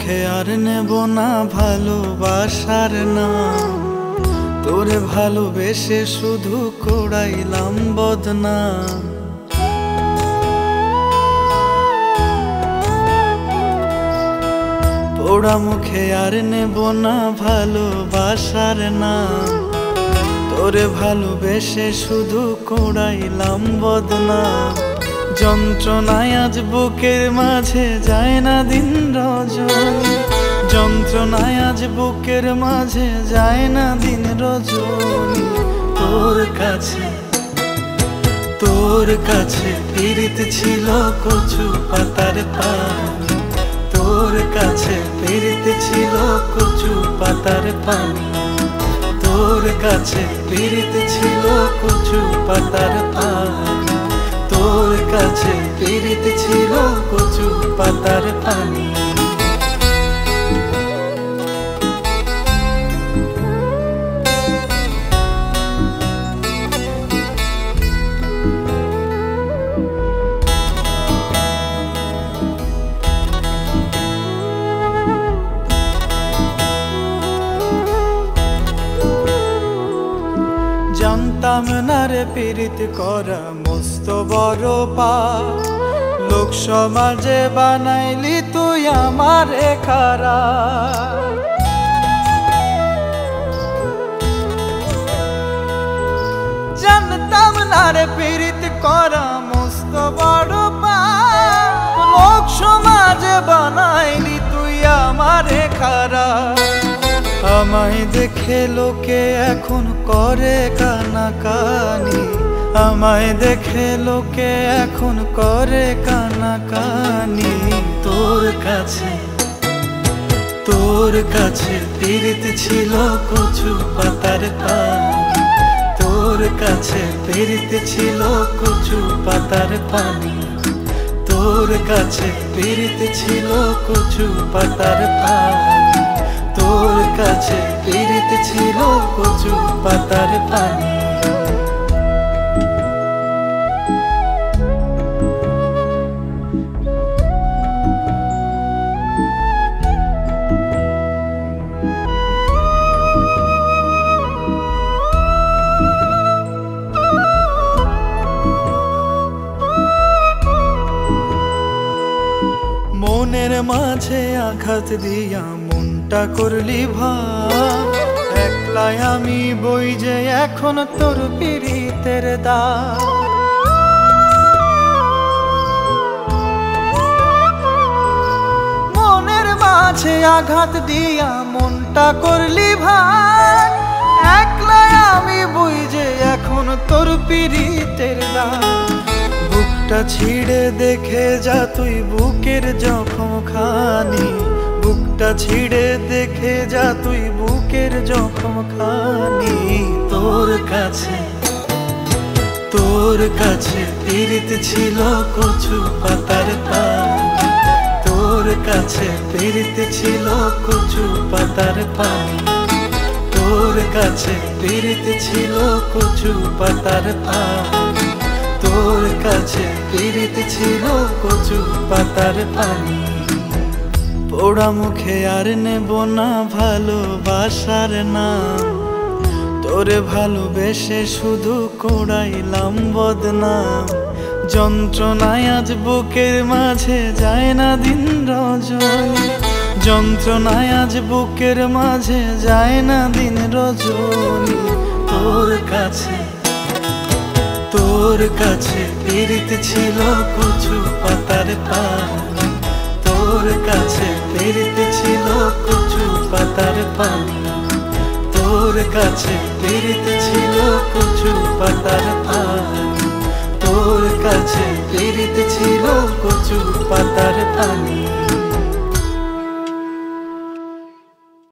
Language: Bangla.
মুখে আর নেব না ভালোবাসার নাম, তোরে ভালোবেসে শুধু করাইলাম বদনাম। পোড়া মুখে আর নেব না ভালোবাসার নাম, তোরে ভালোবেসে শুধু করাইলাম বদনাম। যন্ত্রণায় আজ বুকের মাঝে যায় না দিন রজনী, যন্ত্রণায় আজ বুকের মাঝে যায় না দিন রজনী। তোর কাছে পীড়িত ছিল কচু পাতার পানি, তোর কাছে পীড়িত ছিল কচু পাতার পানি, তোর কাছে পীড়িত ছিল কচু পাতার পানি, তোর কাছে পীড়িত ছিল কচু পাতার পানি। জানতাম না রে পীড়িত করা মস্ত বড় পাপ, লোক সমাজে বানাইলি তুই আমারে খারাপ। জানতাম না রে পীড়িত করা মস্ত বড় পাপ, লোক সমাজে বানাইলি তুই আমারে খারাপ। আমায় দেখে লোকে এখন করে কানাকানি, আমায় দেখে লোকে এখন করে কানাকানি। তোর কাছে পীড়িত ছিল কচু পাতার পানি, তোর কাছে পীড়িত ছিল কচু পাতার পানি, তোর কাছে পীড়িত ছিল কচু পাতার পানি, তোর কাছে পীড়িত ছিল কচু পাতার পানি। মনের মাঝে আঘাত দিয়া মনটা করলি ভার, একলাই আমি বই যে এখন তোর পীড়িতের দ্বার। মনের মাঝে আঘাত দিয়া মনটা করলি ভার, একলাই আমি বই যে এখন তোর পীড়িতের দ্বার। বুকটা ছিঁড়ে দেখে যা তুই বুকের জখম খানি, বুকটা ছিঁড়ে দেখে যা তুই বুকের জখম খানি। তোর কাছে পীড়িত ছিল কচু পাতার পানি, তোর কাছে পীড়িত ছিল কচু পাতার পানি, তোর কাছে পীড়িত ছিল কচু পাতার পানি, তোর কাছে পীড়িত ছিল কচু পাতার পানি। পোড়া মুখে আর নেব না ভালোবাসার নাম, তোরে ভালোবেসে শুধু করাইলাম বদনাম। যন্ত্রণায় আজ বুকের মাঝে যায় না দিন রজনী, যন্ত্রণায় আজ বুকের মাঝে যায় না দিন রজনী। তোর কাছে পীড়িত ছিল কচু পাতার পানি, তোর কাছে পীড়িত ছিল কচু পাতার পানি, তোর কাছে পীড়িত ছিল কচু পাতার পানি, তোর কাছে পীড়িত ছিল কচু পাতার পানি।